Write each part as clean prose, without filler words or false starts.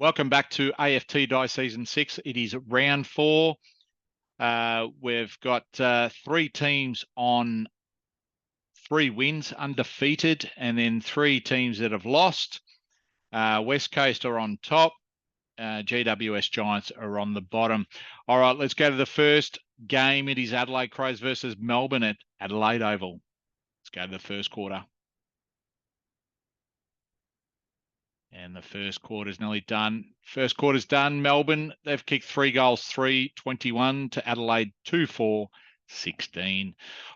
Welcome back to AFT Die Season 6. It is round 4. We've got 3 teams on 3 wins, undefeated, and then 3 teams that have lost. West Coast are on top. GWS Giants are on the bottom. All right, let's go to the first game. It is Adelaide Crows versus Melbourne at Adelaide Oval. Let's go to the first quarter. And the first quarter's nearly done. First quarter's done. Melbourne, they've kicked 3 goals, 3-21 to Adelaide, 2-4, 16.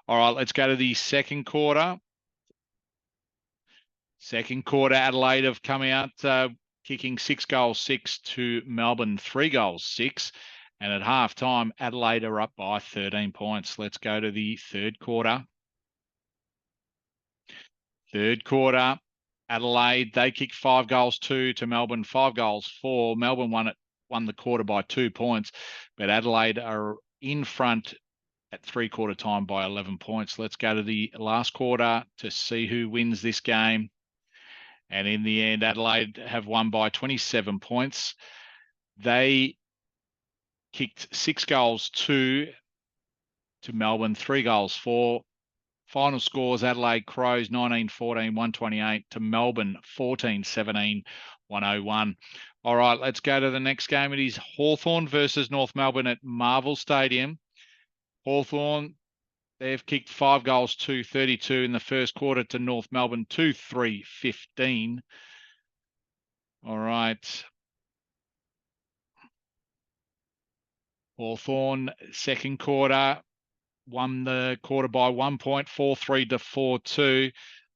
All right, let's go to the second quarter. Second quarter, Adelaide have come out kicking 6 goals, 6 to Melbourne, 3 goals, 6. And at halftime, Adelaide are up by 13 points. Let's go to the third quarter. Third quarter. Adelaide, they kicked 5 goals, 2 to Melbourne, 5 goals, 4. Melbourne won the quarter by 2 points, but Adelaide are in front at 3-quarter time by 11 points. Let's go to the last quarter to see who wins this game. And in the end, Adelaide have won by 27 points. They kicked 6 goals, 2 to Melbourne, 3 goals, 4. Final scores, Adelaide Crows 19-14, 128 to Melbourne 14-17, 101. All right, let's go to the next game. It is Hawthorn versus North Melbourne at Marvel Stadium. Hawthorn, they've kicked 5 goals, 2-32 in the first quarter to North Melbourne 2-3-15. All right. Hawthorn, second quarter, won the quarter by 1 point, 4-3 to 4-2.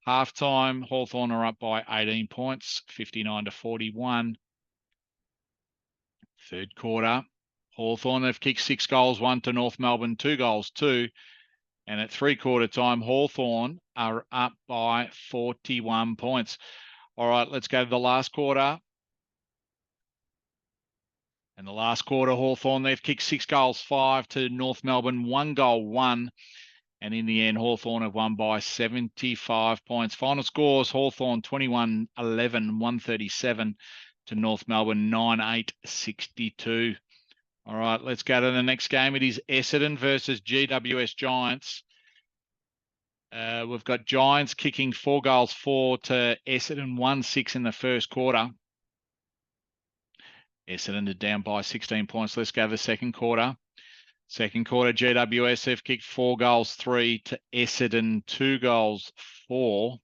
Halftime, Hawthorn are up by 18 points, 59-41. Third quarter, Hawthorn have kicked 6 goals, 1 to North Melbourne, 2 goals, 2. And at 3-quarter time, Hawthorn are up by 41 points. All right, let's go to the last quarter. And the last quarter, Hawthorn, they've kicked 6 goals, 5 to North Melbourne, 1 goal, 1. And in the end, Hawthorn have won by 75 points. Final scores, Hawthorn 21-11, 137 to North Melbourne, 9-8, 62. All right, let's go to the next game. It is Essendon versus GWS Giants. We've got Giants kicking 4 goals, 4 to Essendon, 1-6 in the first quarter. Essendon are down by 16 points. Let's go to the second quarter. Second quarter, GWS have kicked 4 goals, 3 to Essendon, 2 goals, 4.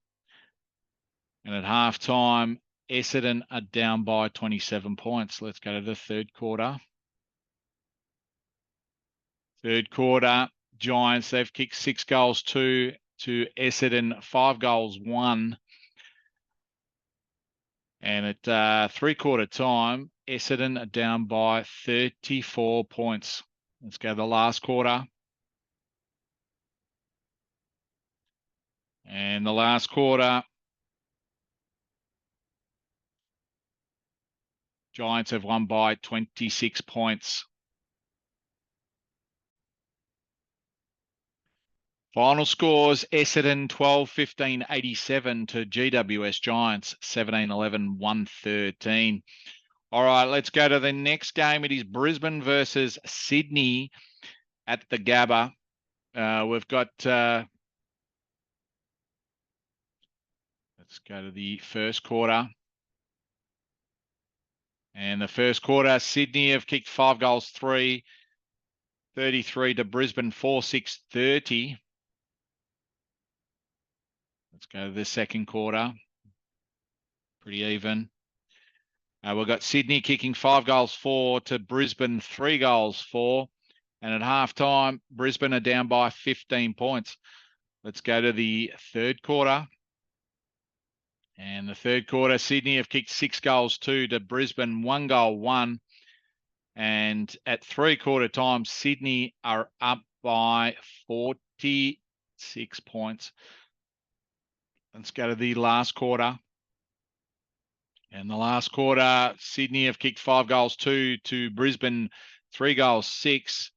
And at halftime, Essendon are down by 27 points. Let's go to the third quarter. Third quarter, Giants, they've kicked 6 goals, 2 to Essendon, 5 goals, 1. And at 3-quarter time, Essendon are down by 34 points. Let's go to the last quarter. And the last quarter, Giants have won by 26 points. Final scores, Essendon 12-15, 87 to GWS Giants, 17-11, 113. All right, let's go to the next game. It is Brisbane versus Sydney at the Gabba. We've got, let's go to the first quarter. And the first quarter, Sydney have kicked 5 goals, 3, 33 to Brisbane, 4-6, 30. Let's go to the second quarter. Pretty even. We've got Sydney kicking 5 goals, 4 to Brisbane, 3 goals, 4. And at halftime, Brisbane are down by 15 points. Let's go to the third quarter. And the third quarter, Sydney have kicked 6 goals, 2 to Brisbane, 1 goal, 1. And at 3-quarter time, Sydney are up by 46 points. Let's go to the last quarter. And the last quarter, Sydney have kicked 5 goals, 2 to Brisbane, 3 goals, 6.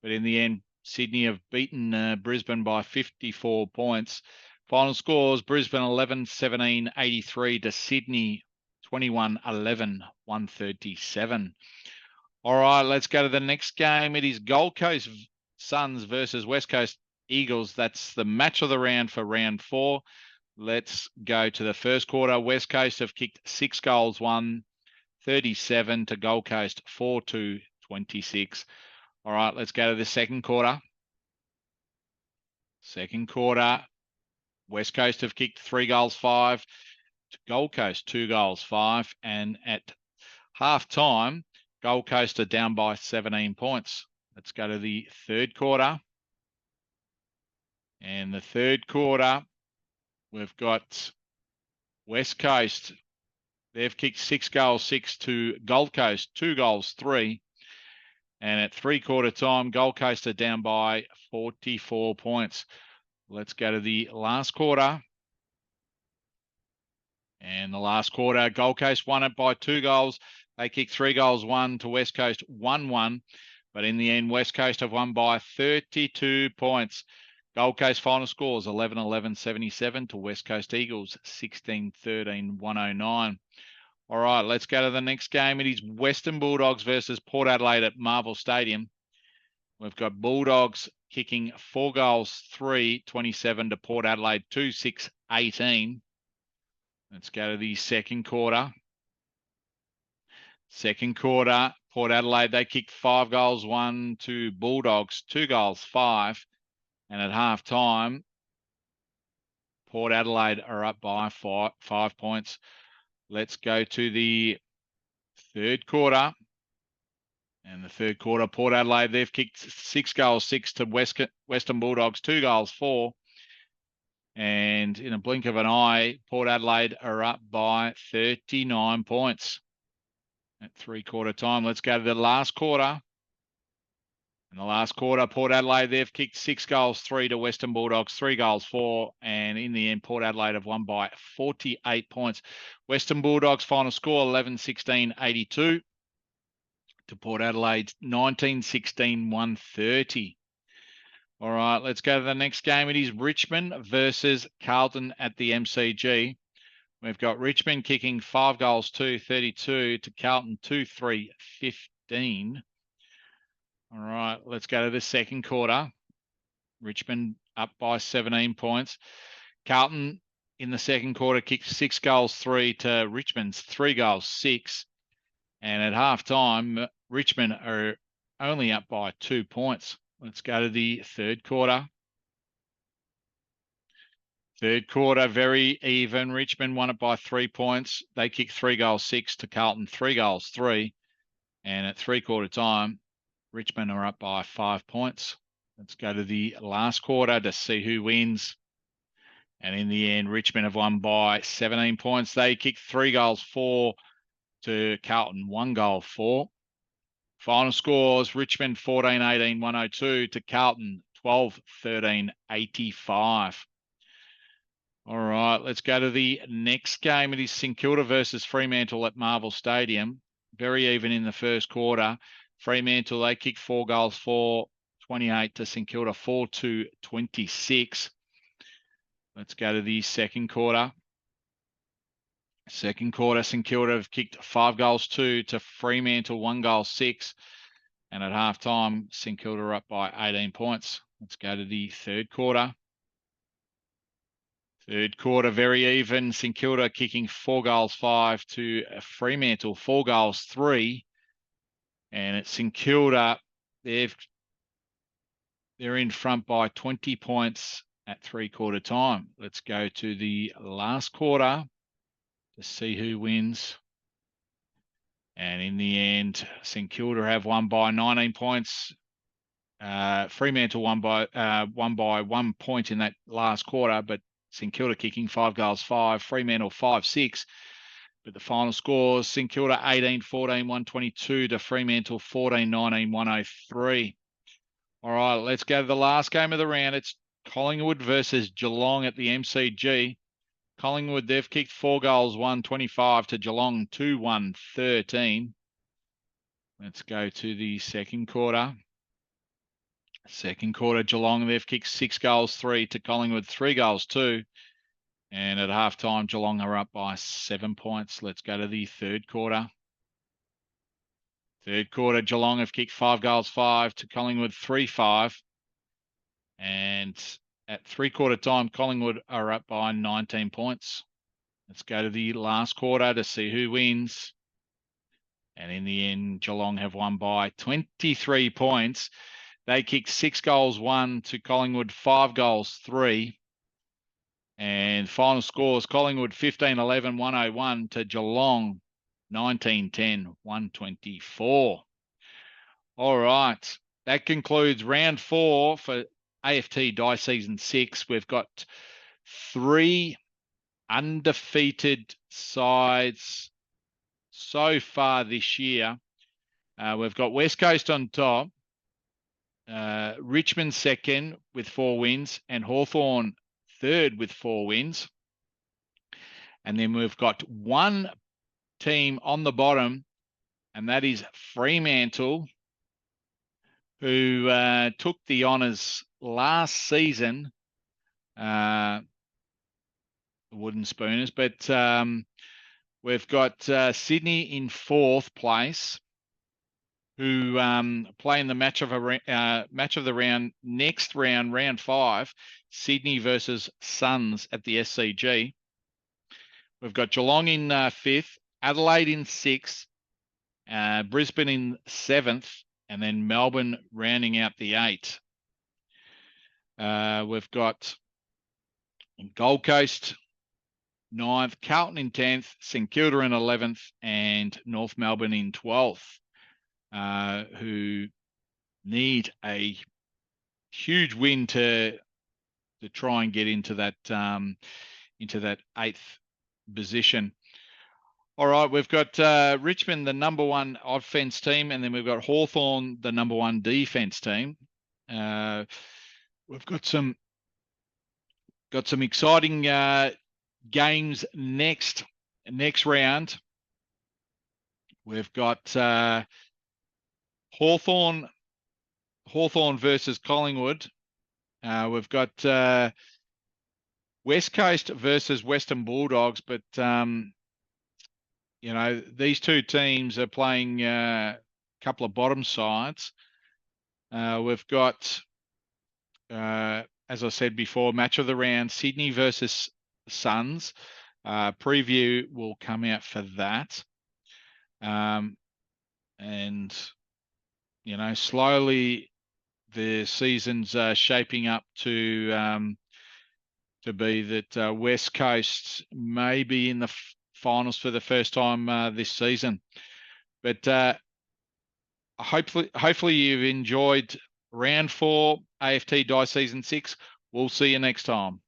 But in the end, Sydney have beaten Brisbane by 54 points. Final scores, Brisbane 11-17, 83 to Sydney 21-11, 137. All right, let's go to the next game. It is Gold Coast Suns versus West Coast Eagles. That's the match of the round for round 4. Let's go to the first quarter. West Coast have kicked 6 goals, 137 to Gold Coast, 4-26. All right, let's go to the second quarter. Second quarter, West Coast have kicked 3 goals, 5 to Gold Coast, 2 goals, 5. And at half time, Gold Coast are down by 17 points. Let's go to the third quarter. And the third quarter, we've got West Coast. They've kicked 6 goals, 6 to Gold Coast, 2 goals, 3. And at three-quarter time, Gold Coast are down by 44 points. Let's go to the last quarter. And the last quarter, Gold Coast won it by 2 goals. They kicked 3 goals, 1 to West Coast, 1-1. But in the end, West Coast have won by 32 points. Gold Coast final scores 11-11, 77 to West Coast Eagles, 16-13, 109. All right, let's go to the next game. It is Western Bulldogs versus Port Adelaide at Marvel Stadium. We've got Bulldogs kicking 4 goals, 3-27 to Port Adelaide, 2-6-18. Let's go to the second quarter. Second quarter, Port Adelaide, they kicked 5 goals, 1 to Bulldogs, 2 goals, 5. And at half time, Port Adelaide are up by 5 points. Let's go to the third quarter. And the third quarter, Port Adelaide, they've kicked 6 goals, 6 to Western Bulldogs, 2 goals, 4. And in a blink of an eye, Port Adelaide are up by 39 points at three-quarter time. Let's go to the last quarter. In the last quarter, Port Adelaide, they've kicked 6 goals, 3 to Western Bulldogs, 3 goals, 4. And in the end, Port Adelaide have won by 48 points. Western Bulldogs final score 11-16, 82 to Port Adelaide's 19-16, 130. All right, let's go to the next game. It is Richmond versus Carlton at the MCG. We've got Richmond kicking 5 goals, 2-32 to Carlton, 2-3-15. All right, let's go to the second quarter. Richmond up by 17 points. Carlton in the second quarter kicked 6 goals, 3 to Richmond's 3 goals, 6. And at half time, Richmond are only up by 2 points. Let's go to the third quarter. Third quarter, very even. Richmond won it by 3 points. They kicked 3 goals, 6 to Carlton, 3 goals, 3. And at three-quarter time, Richmond are up by 5 points. Let's go to the last quarter to see who wins. And in the end, Richmond have won by 17 points. They kicked 3 goals, 4 to Carlton, 1 goal, 4. Final scores, Richmond 14-18, 102 to Carlton, 12-13, 85. All right, let's go to the next game. It is St Kilda versus Fremantle at Marvel Stadium. Very even in the first quarter. Fremantle, they kicked 4 goals, 4-28 to St Kilda, 4-26. Let's go to the second quarter. Second quarter, St Kilda have kicked 5 goals, 2 to Fremantle, 1 goal, 6. And at half time, St Kilda are up by 18 points. Let's go to the third quarter. Third quarter, very even. St Kilda kicking 4 goals, 5 to Fremantle, 4 goals, 3. And at St Kilda, they're in front by 20 points at three-quarter time. Let's go to the last quarter to see who wins. And in the end, St Kilda have won by 19 points. Fremantle won by 1 point in that last quarter, but St Kilda kicking 5 goals, 5. Fremantle 5-6. But the final scores, St Kilda 18-14, 122 to Fremantle 14-19, 103. All right, let's go to the last game of the round. It's Collingwood versus Geelong at the MCG. Collingwood, they've kicked 4 goals, 125 to Geelong, 2-1-13. Let's go to the second quarter. Second quarter, Geelong, they've kicked 6 goals, 3 to Collingwood, 3 goals, 2. And at halftime, Geelong are up by 7 points. Let's go to the third quarter. Third quarter, Geelong have kicked 5 goals, 5 to Collingwood 3-5. And at three-quarter time, Collingwood are up by 19 points. Let's go to the last quarter to see who wins. And in the end, Geelong have won by 23 points. They kicked 6 goals, 1 to Collingwood, 5 goals, 3. And final scores, Collingwood 15-11, 101 to Geelong 19-10, 124. All right. That concludes round 4 for AFT Die Season 6. We've got 3 undefeated sides so far this year. We've got West Coast on top, Richmond second with 4 wins, and Hawthorn third with 4 wins. And then we've got one team on the bottom, and that is Fremantle, who took the honours last season, Wooden Spooners. But we've got Sydney in 4th place, who play in the match of the round next round, round 5, Sydney versus Suns at the SCG. We've got Geelong in 5th, Adelaide in 6th, Brisbane in 7th, and then Melbourne rounding out the 8. We've got Gold Coast 9th, Carlton in 10th, St Kilda in 11th, and North Melbourne in 12th, who need a huge win to try and get into that 8th position. All right, we've got Richmond, the number 1 offense team, and then we've got Hawthorn, the number 1 defense team. We've got some exciting games next round. We've got Hawthorn versus Collingwood. We've got West Coast versus Western Bulldogs, but you know, these two teams are playing a couple of bottom sides. We've got, as I said before, match of the round, Sydney versus Suns. Preview will come out for that. And, you know, slowly the season's shaping up to be that West Coast may be in the finals for the first time this season. But hopefully you've enjoyed round 4 AFT Die Season 6. We'll see you next time.